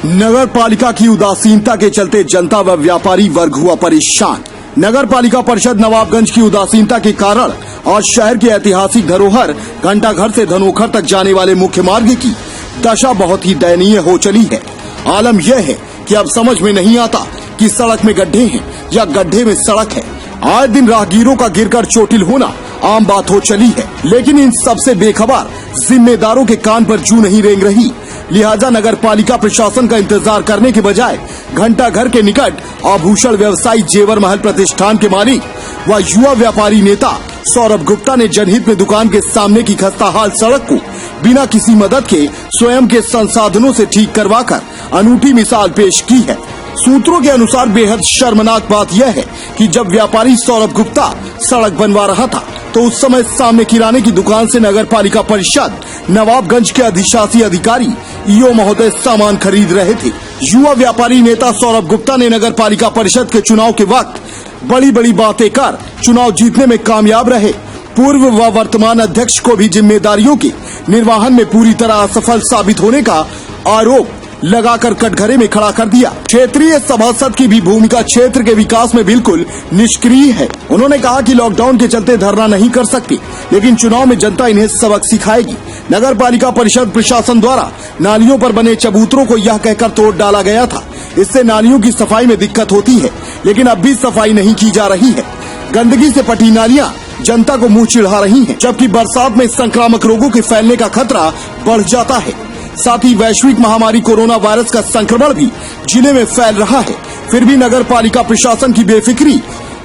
नगर पालिका की उदासीनता के चलते जनता व व्यापारी वर्ग हुआ परेशान। नगर पालिका परिषद नवाबगंज की उदासीनता के कारण आज शहर के ऐतिहासिक धरोहर घंटाघर से धनोखर तक जाने वाले मुख्य मार्ग की दशा बहुत ही दयनीय हो चली है। आलम यह है कि अब समझ में नहीं आता कि सड़क में गड्ढे हैं या गड्ढे में सड़क है। आए दिन राहगीरों का गिरकर चोटिल होना आम बात हो चली है, लेकिन इन सबसे बेखबर जिम्मेदारों के कान पर जू नहीं रेंग रही। लिहाजा नगर पालिका प्रशासन का इंतजार करने के बजाय घंटाघर के निकट आभूषण व्यवसायी जेवर महल प्रतिष्ठान के मालिक व युवा व्यापारी नेता सौरभ गुप्ता ने जनहित में दुकान के सामने की खस्ताहाल सड़क को बिना किसी मदद के स्वयं के संसाधनों से ठीक करवाकर अनूठी मिसाल पेश की है। सूत्रों के अनुसार बेहद शर्मनाक बात यह है कि जब व्यापारी सौरभ गुप्ता सड़क बनवा रहा था तो उस समय सामने किराने की दुकान से नगर पालिका परिषद नवाबगंज के अधिशासी अधिकारी ईओ महोदय सामान खरीद रहे थे। युवा व्यापारी नेता सौरभ गुप्ता ने नगर पालिका परिषद के चुनाव के वक्त बड़ी बड़ी बातें कर चुनाव जीतने में कामयाब रहे। पूर्व व वर्तमान अध्यक्ष को भी जिम्मेदारियों के निर्वहन में पूरी तरह असफल साबित होने का आरोप लगाकर कटघरे में खड़ा कर दिया। क्षेत्रीय सभासद की भी भूमिका क्षेत्र के विकास में बिल्कुल निष्क्रिय है। उन्होंने कहा कि लॉकडाउन के चलते धरना नहीं कर सकते, लेकिन चुनाव में जनता इन्हें सबक सिखाएगी। नगर पालिका परिषद प्रशासन द्वारा नालियों पर बने चबूतरों को यह कहकर तोड़ डाला गया था, इससे नालियों की सफाई में दिक्कत होती है, लेकिन अब भी सफाई नहीं की जा रही है। गंदगी से पटी नालियां जनता को मुंह चिढ़ा रही हैं, जबकि बरसात में संक्रामक रोगों के फैलने का खतरा बढ़ जाता है। साथ ही वैश्विक महामारी कोरोना वायरस का संक्रमण भी जिले में फैल रहा है, फिर भी नगर पालिका प्रशासन की बेफिक्री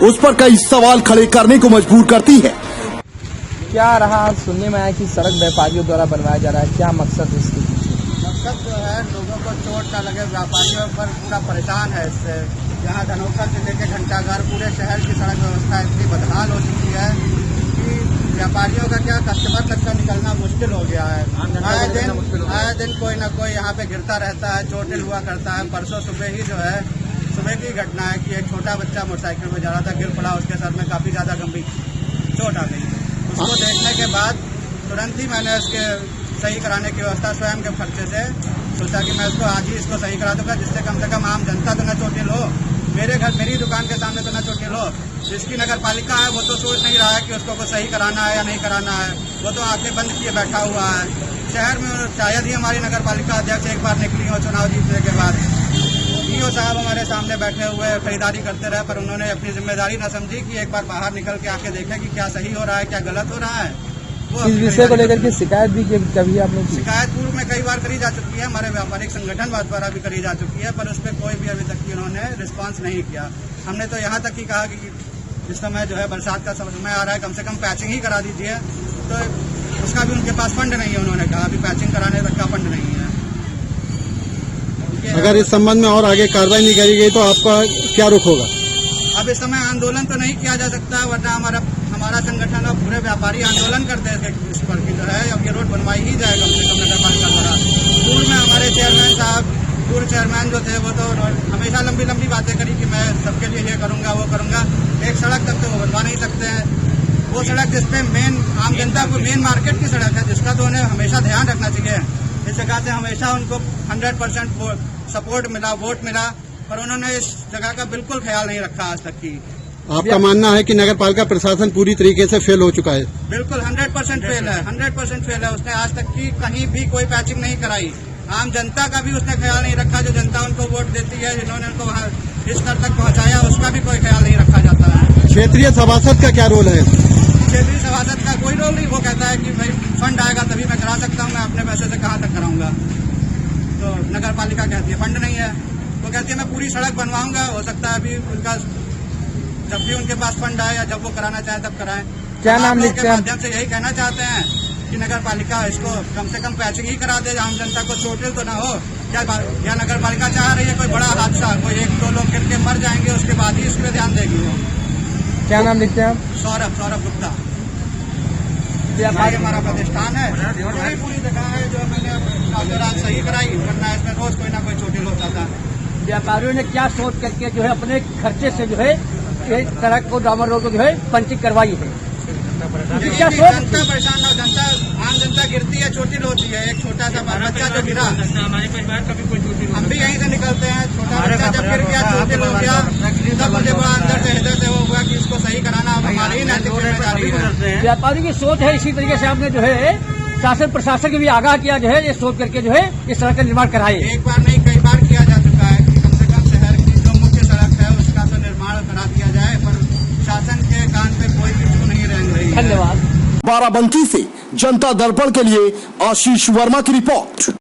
उस पर कई सवाल खड़े करने को मजबूर करती है। क्या रहा सुनने में आया कि सड़क व्यापारियों द्वारा बनवाया जा रहा है, क्या मकसद है इसके पीछे? मकसद जो है लोगों को चोट न लगे, व्यापारियों पर पूरा परेशान है इससे। यहाँ धनोखर से लेकर घंटाघर पूरे शहर की सड़क व्यवस्था इतनी बदहाल हो चुकी है कि व्यापारियों का क्या कस्टमर तक का निकलना मुश्किल हो गया है। आए दिन कोई न कोई यहाँ पे गिरता रहता है, चोटिल हुआ करता है। परसों सुबह ही जो है सुबह की घटना है कि एक छोटा बच्चा मोटरसाइकिल में जा रहा था, गिर पड़ा, उसके सर में काफी ज्यादा गंभीर चोट आ गई। उसको देखने के बाद तुरंत ही मैंने उसके सही कराने की व्यवस्था स्वयं के खर्चे से सोचा कि मैं आज ही इसको सही करा दूंगा, जिससे कम से कम आम जनता तो न चोटिल हो, मेरी दुकान के सामने तो न चोटिल हो। जिसकी नगर पालिका है वो तो सोच नहीं रहा है कि उसको कुछ सही कराना है या नहीं कराना है, वो तो आंखें बंद किए बैठा हुआ है। शहर में शायद ही हमारी नगर पालिका अध्यक्ष एक बार निकली हो चुनाव जीतने के बाद। ईओ साहब हमारे सामने बैठे हुए खरीदारी करते रहे, पर उन्होंने अपनी जिम्मेदारी न समझी कि एक बार बाहर निकल के आके देखें कि क्या सही हो रहा है, क्या गलत हो रहा है। इस विषय को लेकर के शिकायत भी कभी आपने की? शिकायत पूर्व में कई बार करी जा चुकी है, हमारे व्यापारिक संगठन द्वारा भी करी जा चुकी है, पर उस पर कोई भी अभी तक उन्होंने रिस्पांस नहीं किया। हमने तो यहाँ तक ही कहा कि इस समय जो है बरसात का समय आ रहा है, कम से कम पैचिंग ही करा दीजिए, तो उसका भी उनके पास फंड नहीं है। उन्होंने कहा अभी पैचिंग कराने तक का फंड नहीं है। अगर इस संबंध में और आगे कार्रवाई नहीं करी गई तो आपका क्या रुख होगा? अब इस समय आंदोलन तो नहीं किया जा सकता, वरना हमारा संगठन और पूरे व्यापारी आंदोलन करते हैं इस पर की जो है अब ये रोड बनवाई ही जाए कम से कम नगर पालिका द्वारा। पूर्व में हमारे चेयरमैन साहब, पूर्व चेयरमैन जो थे वो तो हमेशा लंबी लंबी बातें करी कि मैं सबके लिए ये करूंगा वो करूंगा। एक सड़क तक तो वो बनवा नहीं सकते हैं। वो सड़क जिसपे मेन आम जनता को मेन मार्केट की सड़क है, जिसका तो उन्हें हमेशा ध्यान रखना चाहिए। इस जगह से हमेशा उनको 100% सपोर्ट मिला, वोट मिला, पर उन्होंने इस जगह का बिल्कुल ख्याल नहीं रखा आज तक की। आपका मानना है कि नगर पालिका प्रशासन पूरी तरीके से फेल हो चुका है? बिल्कुल 100% फेल है, 100% फेल है। उसने आज तक की कहीं भी कोई पैचिंग नहीं कराई। आम जनता का भी उसने ख्याल नहीं रखा, जो जनता उनको वोट देती है, जिन्होंने उनको वहाँ इस स्तर तक पहुँचाया, उसका भी कोई ख्याल नहीं रखा जाता है। क्षेत्रीय सभासद का क्या रोल है? क्षेत्रीय सभासद का कोई रोल नहीं। वो कहता है कि भाई फंड आएगा तभी मैं करा सकता हूँ, मैं अपने पैसे से कहाँ तक कराऊंगा। तो नगर पालिका कहती है फंड नहीं है, वो कहती है मैं पूरी सड़क बनवाऊंगा। हो सकता है अभी उनका जब भी उनके पास फंड आए या जब वो कराना चाहे तब कराएं। क्या नाम लिखते हैं? माध्यम से यही कहना चाहते हैं कि नगर पालिका इसको कम से कम पैचिंग ही करा दे, आम जनता को चोटिल तो ना हो। क्या नगर पालिका चाह रही है कोई बड़ा हादसा, कोई 1-2 लोग गिर के मर जाएंगे, उसके बाद ही इस पर ध्यान देगी वो। क्या नाम लिखते हैं आप? सौरभ गुप्ता। हमारा प्रतिष्ठान है, पूरी जगह है जो मैंने रात सही कराई, वरना इसमें रोज कोई ना कोई चोटिल होता था। व्यापारियों ने क्या सोच करके जो है अपने खर्चे से जो है ये सड़क को डामर रोड को जो है पंचिंग करवाई है। क्या जनता परेशान हो, आम जनता गिरती है, चोटिल होती है। एक छोटा सा बच्चा जो गिरा, हमारे परिवार का भी कोई चोटिल, हम भी यहीं मुश्किल हो गया, तब मुझे बड़ा अंदर से हृदय से वो हुआ कि इसको सही कराना अब हमारी ही नैतिक जिम्मेदारी है। व्यापारी की सोच है, इसी तरीके से आपने जो है शासन प्रशासन के भी आगाह किया जो है ये सोच करके जो है इस सड़क का निर्माण कराए। एक बार नहीं कई बार किया जा चुका है कि कम से कम शहर की जो मुख्य सड़क है उसका तो निर्माण करा दिया जाए, पर शासन के कान पे कोई भी छू नहीं रही है। धन्यवाद। बाराबंकी से जनता दर्पण के लिए आशीष वर्मा की रिपोर्ट।